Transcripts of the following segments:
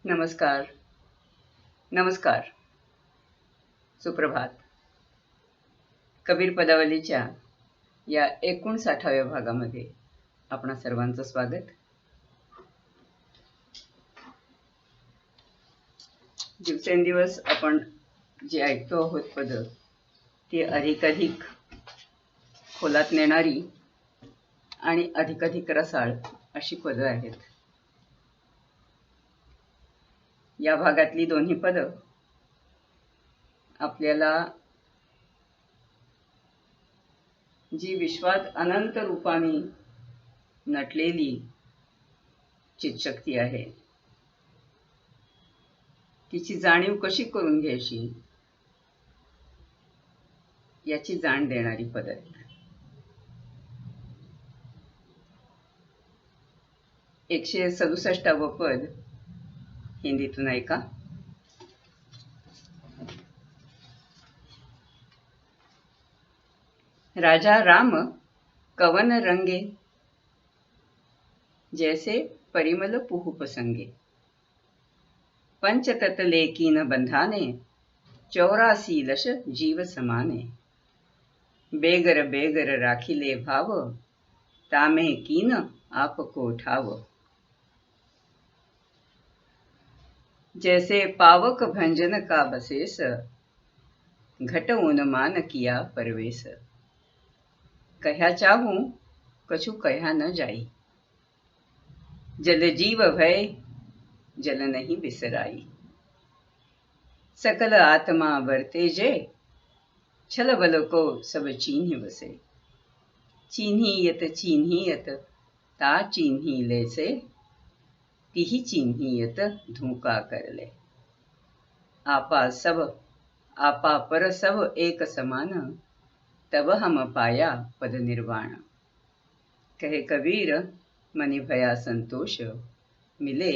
नमस्कार. नमस्कार. सुप्रभात. कबीर पदावलीच्या या 59व्या भागामध्ये आपणा सर्वांचं स्वागत. दिवसेंदिवस आपण जे ऐकतो आहोत पद ती अधिकाधिक खोलात नेणारी आणि अधिकाधिक रसाळ अशी पद आहेत. या भागातली दोन्ही पद आपल्याला जी विश्वात अनंत रूपाने नटलेली चित्शक्ती आहे तिची जाणीव कशी करून घ्यायची याची जाण देणारी पद आहेत. 167व पद हिंदीतून ऐका. राजा राम कवन रंगे जैसे परिमल पुहुप संगे, पंचतत्ले कीन बंधाने 84 लश जीव समाने, बेगर बेगर राखिले भाव तामे कीन आपको ठाव, जैसे पावक भंजन का बसेस घट उन्मान किया परवेश, कह्या चाहूं कछु कह्या न जाई, जल जीव भय जल नहीं बिसराई, सकल आत्मा बरते जे छल बल को सब चीन्हि बसे, चीन्हियत ता चीन्हि लेसे, तिहि चिन्हियत धूका कर ले, आपा पर सब एक समान, तब हम पाया पद निर्वाण, कहे कबीर मनि भया संतोष, मिले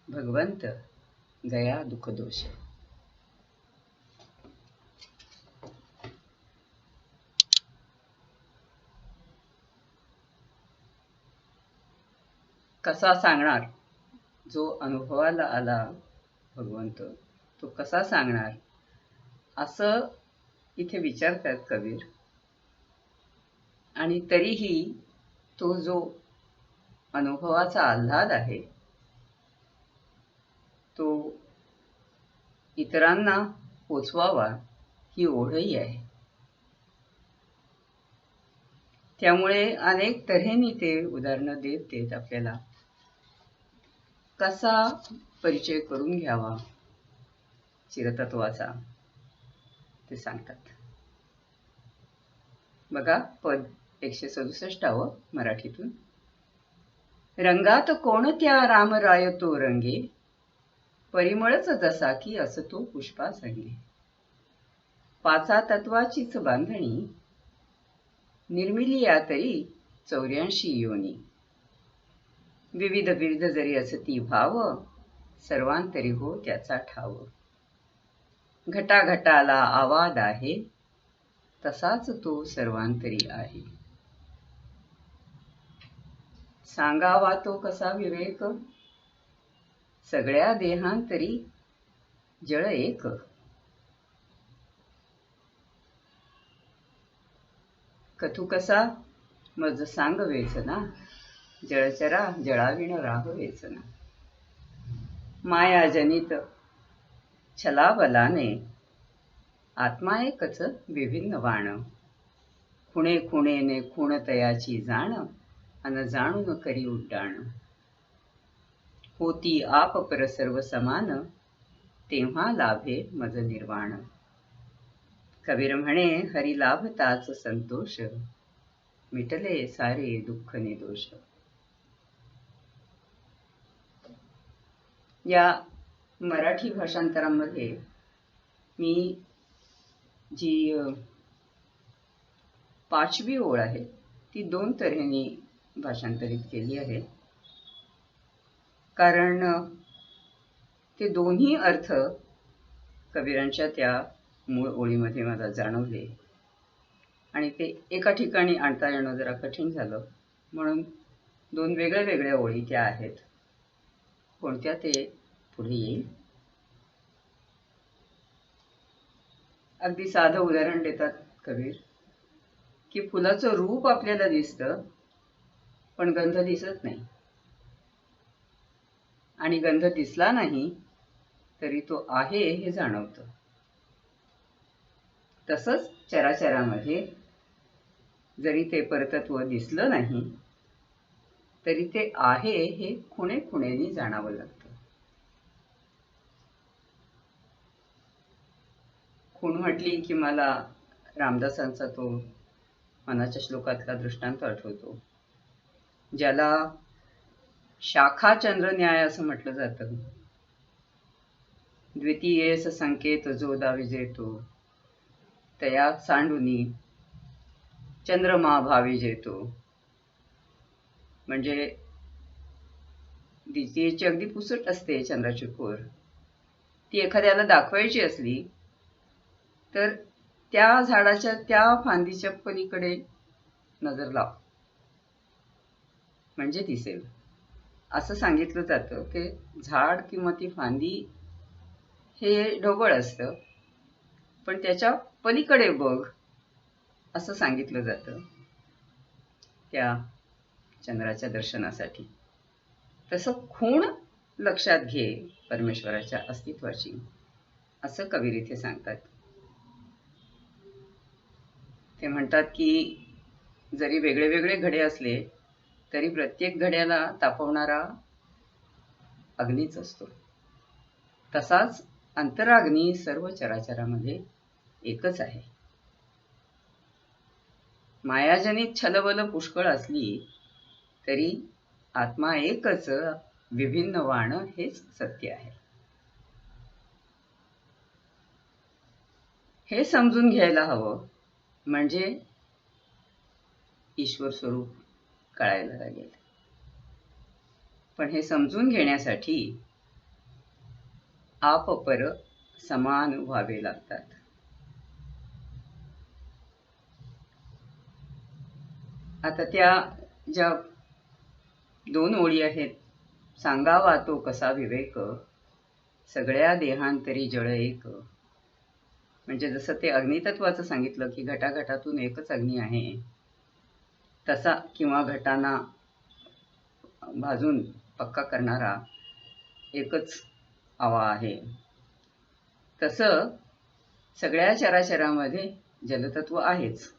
भगवंत गया दुख दोष. कसा सांगणार जो अनुभवाला आला भगवंत तो कसा सांगणार असं इथे विचारतात कबीर. आणि तरीही तो जो अनुभवाचा आल्हाद आहे तो इतरांना पोचवावा ही ओढही आहे. त्यामुळे अनेक तऱ्हेने ते उदाहरणं देत आपल्याला कसा परिचय करून घ्यावा चिरतत्वाचा ते सांगतात. बघा पद 167 मराठीतून. रंगात कोणत्या रामराय तो रंगे, परिमळच जसा की असतो पुष्पा संगे, पाचा तत्वाचीच बांधणी, निर्मिली या तरी 84 योनी, विविध विविध जरी असती भाव, सर्वांतरी हो त्याचा ठाव, घटाघटाला आवाद आहे, तसाच तो सर्वांतरी आहे, सांगावा तो कसा विवेक, सगळ्या देहांतरी जळ एक, कथू कसा मज सांग वेचना, जळचरा जळाविण राह वेचना, माया जनित छलाबलाने आत्मा एकच विभिन्न वाण, खुणे खुणेने खुण तयाची जाण, अन जाणून करी उड्डाण, होती आप पर सर्व समान, तेव्हा लाभे मज निर्वाण, कबीर म्हणे हरी लाभताच संतोष, मिटले सारे दुःख निदोष. या मराठी भाषांतरामध्ये मी जी 5वी ओळ आहे ती 2 तऱ्हेने भाषांतरित केली आहे, कारण ते दोन्ही अर्थ कबीरांच्या त्या मूळ ओळीमध्ये मला जाणवले आणि ते एका ठिकाणी आणता येणं जरा कठीण झालं, म्हणून 2 वेगळ्या वेगळ्या ओळी त्या आहेत. कोणत्या ते पुढे येईल. अगदी साधं उदाहरण देतात कबीर की फुलाचं रूप आपल्याला दिसतं पण गंध दिसत नाही, आणि गंध दिसला नाही तरी तो आहे हे जाणवतं. तसंच चराचरामध्ये जरी ते परतत्व दिसलं नाही तरी ते आहे हे खुणे खुणेनी जाणावं लागतं. खूण म्हटली की मला रामदासांचा तो मनाच्या श्लोकातला दृष्टांत आठवतो, ज्याला शाखा चंद्र न्याय असं म्हटलं जातं. द्वितीयेस संकेत जो दाविजेतो, तया सांडुनी चंद्रमा भावी जेतो. म्हणजे द्वितीयेची अगदी पुसट असते चंद्राची खोर, ती एखाद्याला दाखवायची असली तर त्या झाडाच्या त्या फांदीच्या पलीकडे नजर लाव म्हणजे दिसेल. असं सांगितलं जातं की झाड किंवा ती फांदी हे ढोबळ असतं पण त्याच्या पलीकडे बघ असं सांगितलं जातं त्या चंद्राच्या दर्शनासाठी. तसं खूण लक्षात घे परमेश्वराच्या अस्तित्वाची, असं कबीर इथे सांगतात. ते म्हणतात की जरी वेगळे वेगळे घडे असले तरी प्रत्येक घड्याला तापवणारा अग्नीच असतो. तसाच अंतराग्नी सर्व चराचरामध्ये एकच आहे. मायाजनित छलबल पुष्कळ असली तरी आत्मा एकच, विभिन्न वाण हेच सत्य आहे. हे समजून घ्यायला हवं म्हणजे ईश्वर स्वरूप कळायला लागेल. पण हे समजून घेण्यासाठी आप पर समान व्हावे लागतात. आता त्या ज्या दोन ओळी आहेत, सांगावा तो कसा विवेक, सगळ्या देहांतरी जळ एक. म्हणजे जसं ते अग्नितत्वाचं सांगितलं की घटाघटातून एकच अग्नी आहे, तसा किंवा घटांना भाजून पक्का करणारा एकच आवा आहे, तसं सगळ्या चराचरामध्ये जलतत्व आहेच.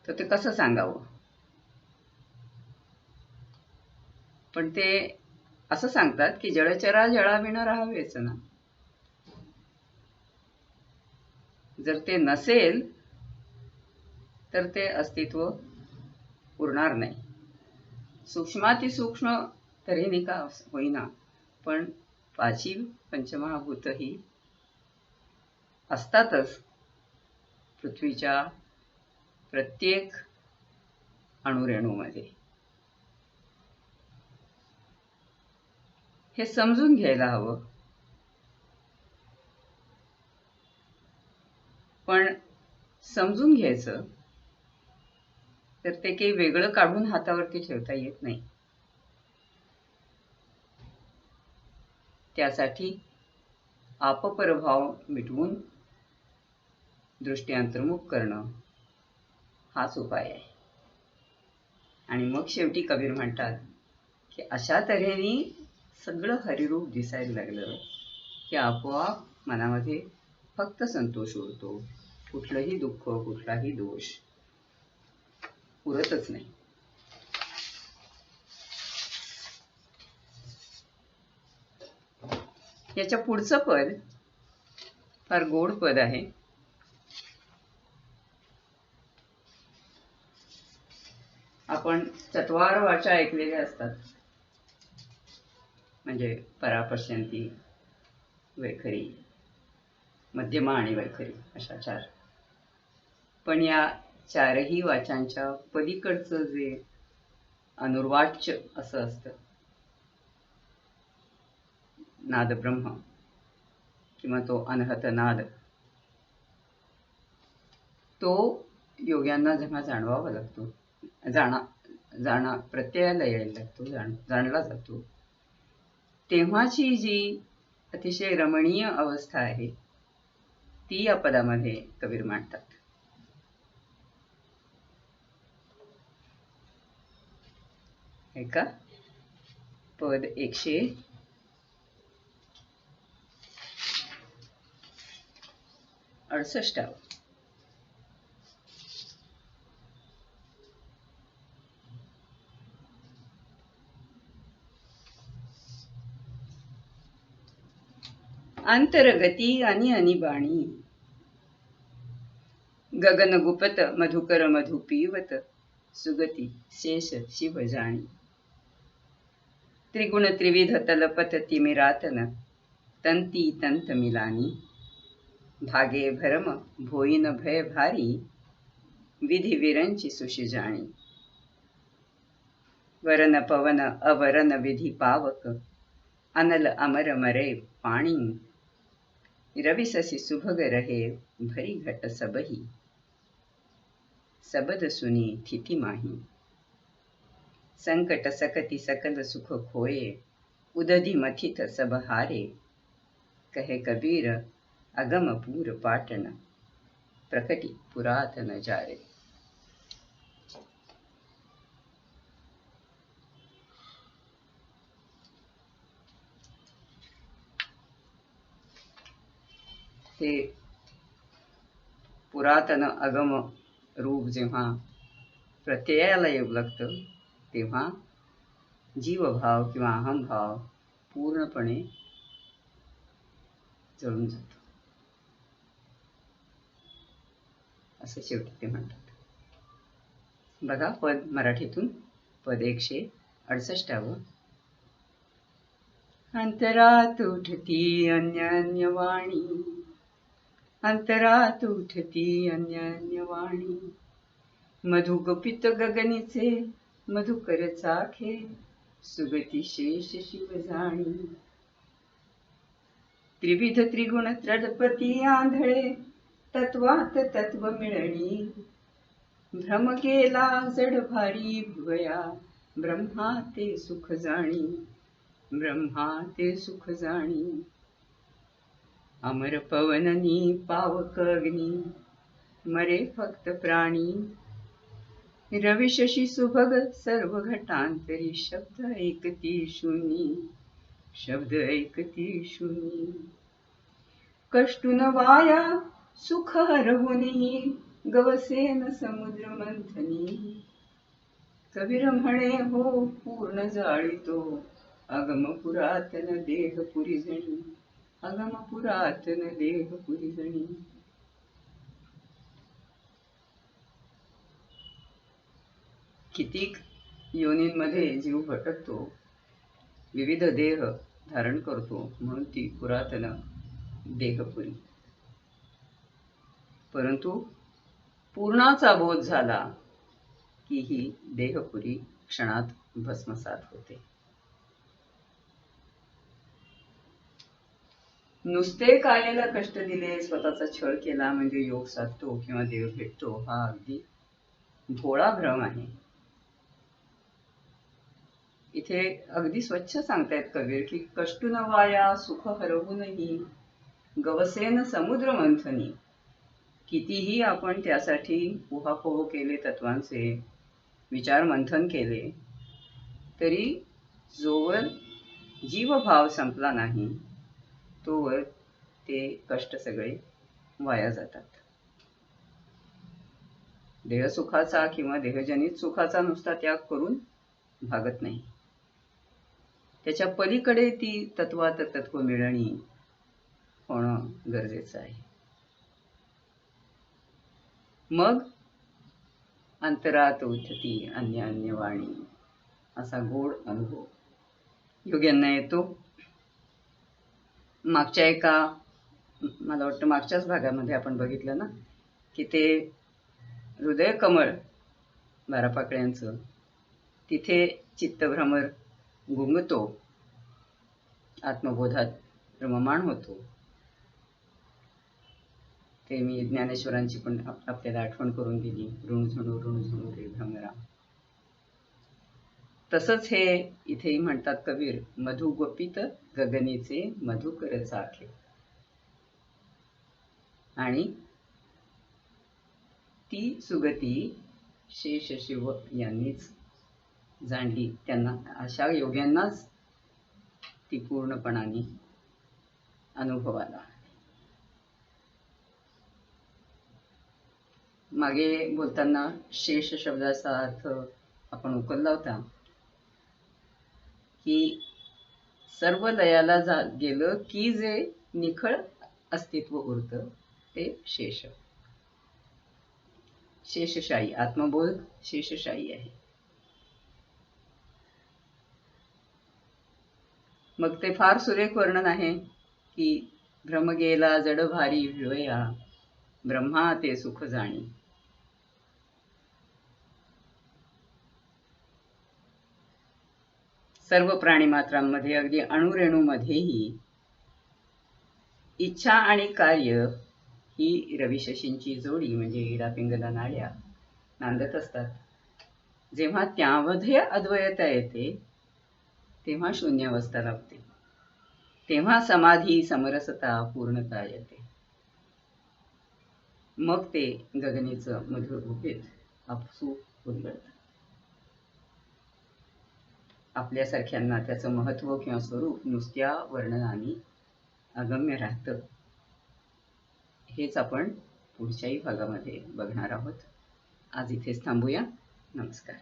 तर ते कसं सांगावं? पण ते असं सांगतात की जळचरा जळाविना राहावेच ना. जर ते नसेल तर ते अस्तित्व उरणार नाही. सूक्ष्मातिसूक्ष्म तऱ्हेने का होईना पण पाचवी पंचमहाभूत ही असतातच पृथ्वीच्या प्रत्येक अणुरेणूमध्ये. हे समजून घ्यायला हवं. पण समजून घ्यायचं तर ते काही वेगळं काढून हातावरती ठेवता येत नाही. त्यासाठी आपपरभाव मिटवून दृष्टी अंतर्मुख करणं हाच उपाय आहे. आणि मग शेवटी कबीर म्हणतात की अशा तऱ्हेने सगळं हरिरूप दिसायला लागलं की आपोआप मनामध्ये फक्त संतोष उरतो. कुठलंही दुःख, कुठलाही दोष उरतच नाही. याच्या पुढचं पद फार गोड पद आहे. आपण चत्वार वाचा ऐकलेल्या असतात, म्हणजे परापश्यंती, वैखरी, मध्यमा आणि वैखरी अशा चार. पण या चारही वाचांच्या पलीकडचं जे अनुर्वाच्य असं असतं नादब्रह्म किंवा तो अनहत नाद, तो योग्यांना जेव्हा जाणवावा लागतो, प्रत्ययाला यायला लागतो, जाणला जातो, तेव्हाची जी अतिशय रमणीय अवस्था आहे ती या पदामध्ये कबीर मांडतात. ऐका पद 168. अंतरगती आणि अनिबाणी गगन गुपत मधुकर मधु पीवत सुगती शेष शिव जाणी त्रिगुण त्रिविध तलपत तिमिरातन तंती तंत मिलानी भागे भरम भोईन भय भारी विधि विरंची सुषि जाणी वरन पवन अवरन विधि पावक अनल अमर मरे पाणी रवि ससी सुभग रहे भरी घट सबही सबद सुनी थिति माही संकट सकति सकल सुख खोए उदधि मथित सब हारे कहे कबीर अगम पूर पाटन प्रकटी पुरातन जारे. ते पुरातन अगम रूप जेव्हा प्रत्ययाला येऊ लागतं तेव्हा जीवभाव किंवा अहमभाव पूर्णपणे जळून जातो असे शेवटी ते म्हणतात. बघा पद मराठीतून पद 168. अंतरात उठती अन्यान्य वाणी अंतरात उठती अन्यान्य वाणी मधुगुपित गगनीचे मधुकर चाखे सुगती शेष शिव जाणी त्रिविध त्रिगुण त्रडपती आंधळे तत्वात तत्व मिळणी भ्रम केला जड भारी भुवया ब्रह्मा ते सुख जाणी ब्रह्मा ते सुख जाणी अमर पवननी पावक अग्नी मरे फक्त प्राणी रवि शशी सुभग सर्व घटांतरी शब्द ऐकती शून्य शब्द ऐकती शून्य कष्टुन वाया सुख हरहुनी गवसेन समुद्र मंथनी कबीर म्हणे हो पूर्ण जाळीतो अगम पुरातन देह पुरी जणी अगम पुरातन देह पुरी जणी. कितीक योनींमध्ये जीव भटकतो विविध देह धारण करतो म्हणून ती पुरातन देहपुरी. परंतु पूर्णाचा बोध झाला की ही देहपुरी क्षणात भस्मसात होते. नुसते कायेला कष्ट दिले स्वतःचा छळ केला म्हणजे योग साधतो किंवा देव भेटतो हा अगदी भोळा भ्रम आहे. इथे अगदी स्वच्छ सांगतायत कबीर की कष्टु न वाया सुख हरवूनही गवसेन समुद्र मंथनी. कितीही आपण त्यासाठी उहापोह केले तत्वांचे विचार मंथन केले तरी जोवर जीवभाव संपला नाही तोवर ते कष्ट सगळे वाया जातात. देहसुखाचा किंवा देहजनित सुखाचा नुसता त्याग करून भागत नाही. त्याच्या पलीकडे ती तत्वात तत्व मिळणी होणं गरजेचं आहे. मग अंतरात उठती अन्य अन्य वाणी असा गोड अनुभव योग्यांना येतो. मागच्या एका मला वाटतं मागच्याच भागामध्ये आपण बघितलं ना की ते हृदय कमळ बारापाकळ्यांचं तिथे चित्तभ्रमर गुंगतो आत्मबोधात रममाण होतो. ते मी ज्ञानेश्वरांची पण आपल्याला आठवण करून दिली. ऋणझणू ऋणझणू रे भ्रमरा. तसंच हे इथेही म्हणतात कबीर, मधु गोपित गगनीचे मधुकर चाखे. आणि ती सुगती शेषशिव यांनीच जाणली. त्यांना अशा योग्यांनाच ती पूर्णपणाने अनुभवाला. मागे बोलताना शेष शब्दाचा अर्थ आपण उकलला होता की सर्व लयाला गेलं की जे निखळ अस्तित्व उरतं ते शेष. शेषशाही आत्मबोध शेषशाही आहे. मग ते फार सुरेख वर्णन आहे की भ्रम गेला जड भारी विवया, ब्रह्मा ते सुख जाणी. सर्व प्राणीमात्रांमध्ये अगदी अणुरेणूमध्येही इच्छा आणि कार्य ही रविशशींची जोडी म्हणजे इडा पिंगला नाड्या नांदत असतात. जेव्हा त्यामध्ये अद्वैतता येते तेव्हा शून्यावस्था लाभते, तेव्हा समाधी समरसता पूर्णता येते. मग ते गगनेचं मधुर गुपित आपसूक उलगडतं. आपल्यासारख्यांना त्याचं महत्व किंवा स्वरूप नुसत्या वर्णनाने अगम्य राहतं. हेच आपण पुढच्याही भागामध्ये बघणार आहोत. आज इथेच थांबूया. नमस्कार.